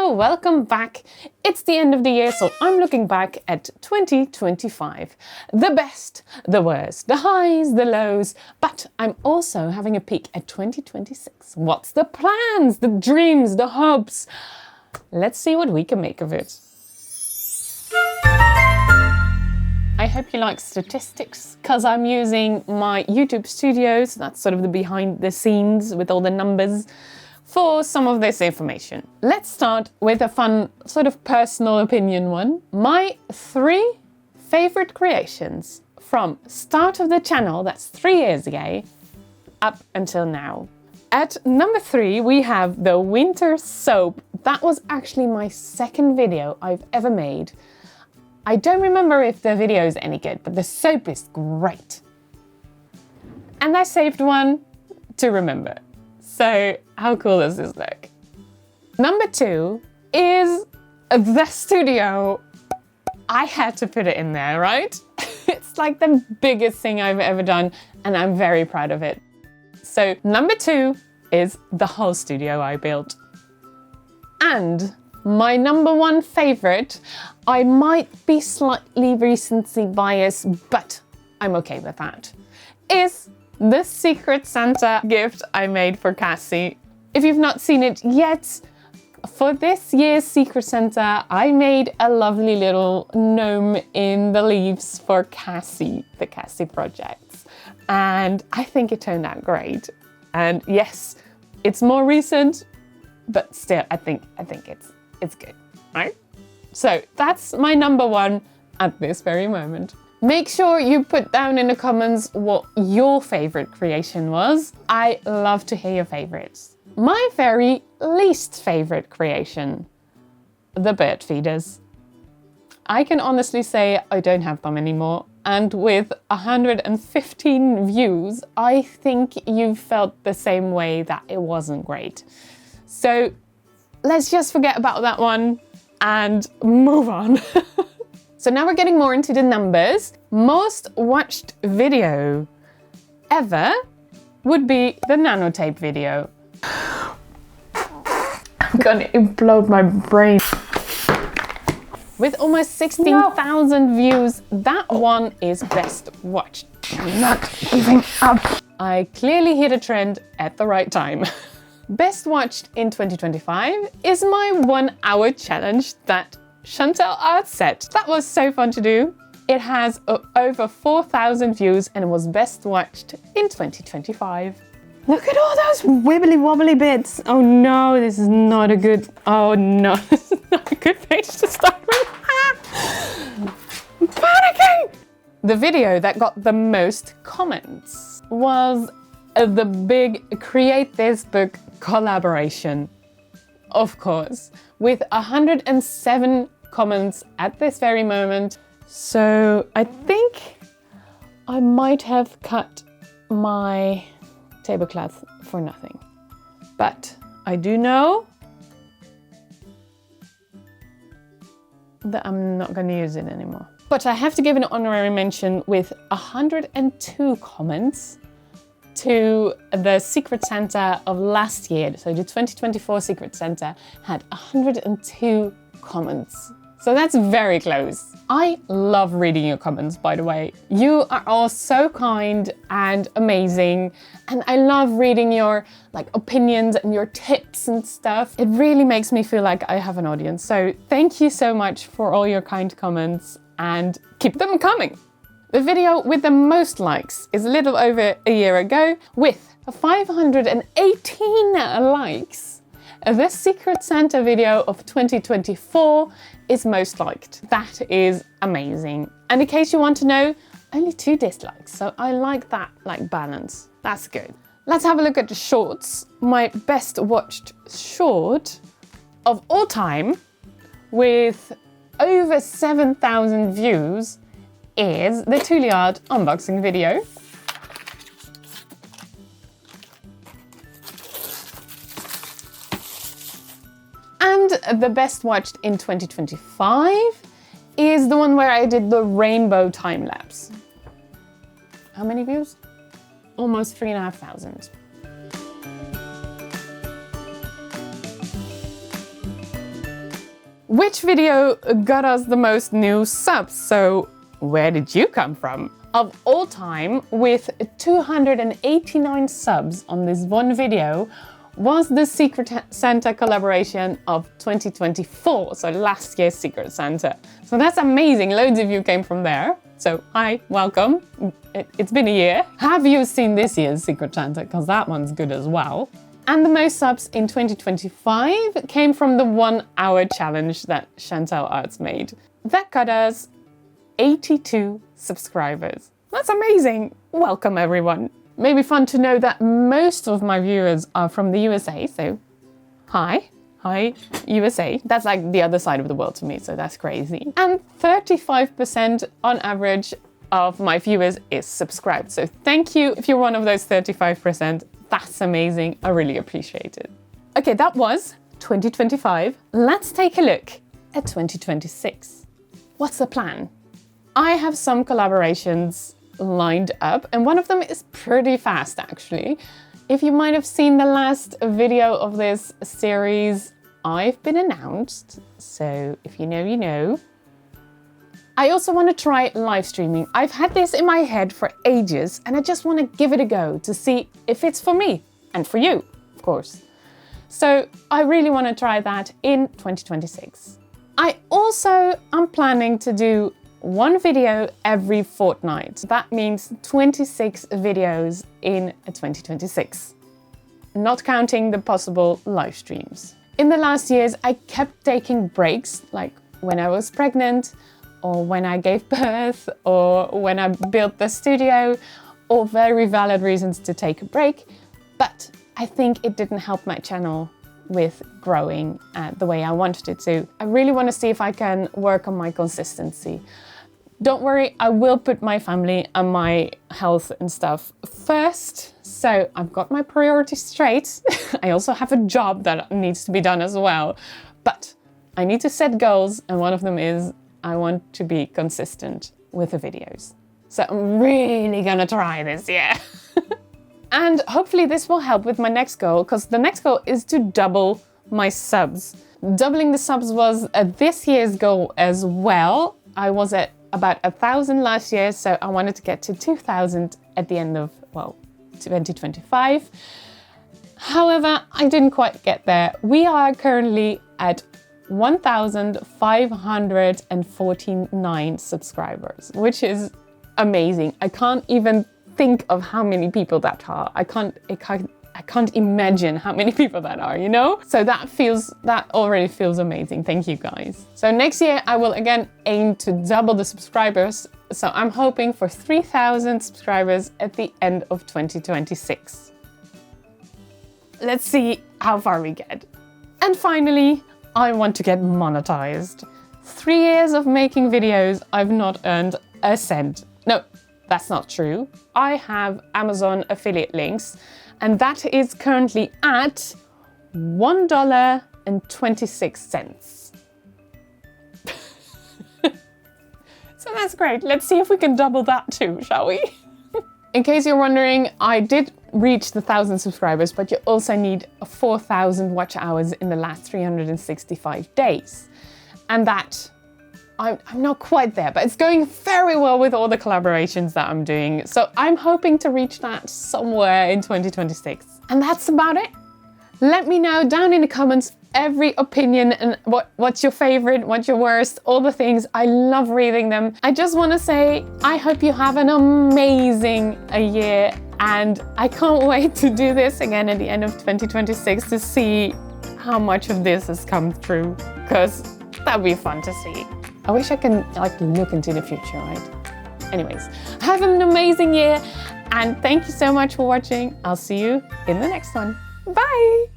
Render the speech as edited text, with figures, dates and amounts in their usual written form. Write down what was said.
Hello, welcome back. It's the end of the year, so I'm looking back at 2025. The best, the worst, the highs, the lows, but I'm also having a peek at 2026. What's the plans, the dreams, the hopes? Let's see what we can make of it. I hope you like statistics, because I'm using my YouTube studios, that's sort of the behind the scenes with all the numbers, for some of this information. Let's start with a fun, sort of personal opinion one. My 3 favorite creations from start of the channel, that's 3 years ago, up until now. At number 3, we have the winter soap. That was actually my second video I've ever made. I don't remember if the video is any good, but the soap is great. And I saved one to remember. So how cool does this look? Number 2 is the studio. I had to put it in there, right? It's like the biggest thing I've ever done, and I'm very proud of it. So number 2 is the whole studio I built. And my number 1 favorite, I might be slightly recency biased, but I'm okay with that, is the Secret Santa gift I made for Cassie. If you've not seen it yet, for this year's Secret Santa, I made a lovely little gnome in the leaves for Cassie, the Cassie projects. And I think it turned out great. And yes, it's more recent, but still, I think it's good, right? So that's my number 1 at this very moment. Make sure you put down in the comments what your favorite creation was. I love to hear your favorites. My very least favorite creation, the bird feeders. I can honestly say I don't have them anymore. And with 115 views, I think you felt the same way that it wasn't great. So let's just forget about that one and move on. So now we're getting more into the numbers. Most watched video ever would be the nanotape video. I'm gonna implode my brain. With almost 16,000 views, that one is best watched. I'm not giving up. I clearly hit a trend at the right time. Best watched in 2025 is my 1-hour challenge that Chantal Art set. That was so fun to do. It has over 4,000 views and was best watched in 2025. Look at all those wibbly wobbly bits. Oh no, this is not a good, oh no, this is not a good page to start with. I'm panicking! The video that got the most comments was the big Create This Book collaboration. Of course, with 107 comments at this very moment. So I think I might have cut my tablecloth for nothing. But I do know that I'm not going to use it anymore. But I have to give an honorary mention with 102 comments to the Secret Santa of last year. So the 2024 Secret Santa had 102 comments. So that's very close. I love reading your comments, by the way. You are all so kind and amazing. And I love reading your opinions and your tips and stuff. It really makes me feel like I have an audience. So thank you so much for all your kind comments and keep them coming. The video with the most likes is a little over a year ago with 518 likes. The Secret Santa video of 2024 is most liked. That is amazing. And in case you want to know, only 2 dislikes. So I like that balance. That's good. Let's have a look at the shorts. My best watched short of all time with over 7,000 views is the Art unboxing video. And the best watched in 2025 is the one where I did the rainbow time lapse. How many views? Almost 3,500. Which video got us the most new subs? So where did you come from? Of all time, with 289 subs on this one video, was the Secret Santa collaboration of 2024, so last year's Secret Santa. So that's amazing, loads of you came from there. So hi, welcome. It's been a year. Have you seen this year's Secret Santa? Because that one's good as well. And the most subs in 2025 came from the 1 hour challenge that Chantal Arts made. That got us 82 subscribers. That's amazing. Welcome everyone. Maybe fun to know that most of my viewers are from the USA, so hi USA. That's like the other side of the world to me, so that's crazy. And 35% on average of my viewers is subscribed. So thank you if you're one of those 35%. That's amazing. I really appreciate it. Okay, that was 2025. Let's take a look at 2026. What's the plan? I have some collaborations lined up, and one of them is pretty fast actually. If you might have seen the last video of this series, I've been announced, so if you know, you know. I also want to try live streaming. I've had this in my head for ages and I just want to give it a go to see if it's for me and for you, of course. So I really want to try that in 2026. I also am planning to do one video every fortnight. That means 26 videos in 2026, not counting the possible live streams. In the last years, I kept taking breaks, like when I was pregnant, or when I gave birth, or when I built the studio, all very valid reasons to take a break. But I think it didn't help my channel with growing the way I wanted it to. I really want to see if I can work on my consistency. Don't worry, I will put my family and my health and stuff first. So I've got my priorities straight. I also have a job that needs to be done as well. But I need to set goals, and one of them is I want to be consistent with the videos. So I'm really gonna try this year. And hopefully this will help with my next goal, because the next goal is to double my subs. Doubling the subs was this year's goal as well. I was at about 1,000 last year, so I wanted to get to 2,000 at the end of, well, 2025. However, I didn't quite get there. We are currently at 1,549 subscribers, which is amazing. I can't even think of how many people that are. I can't imagine how many people that are, you know? So that already feels amazing. Thank you guys. So next year I will again aim to double the subscribers. So I'm hoping for 3,000 subscribers at the end of 2026. Let's see how far we get. And finally, I want to get monetized. 3 years of making videos, I've not earned a cent. No, that's not true. I have Amazon affiliate links, and that is currently at $1.26. So that's great. Let's see if we can double that too, shall we? In case you're wondering, I did reach the 1,000 subscribers, but you also need 4,000 watch hours in the last 365 days. And that, I'm not quite there, but it's going very well with all the collaborations that I'm doing. So I'm hoping to reach that somewhere in 2026. And that's about it. Let me know down in the comments every opinion and what's your favorite, what's your worst, all the things. I love reading them. I just want to say, I hope you have an amazing year, and I can't wait to do this again at the end of 2026 to see how much of this has come through, because that'd be fun to see. I wish I can look into the future, right? Anyways, have an amazing year, and thank you so much for watching. I'll see you in the next one. Bye!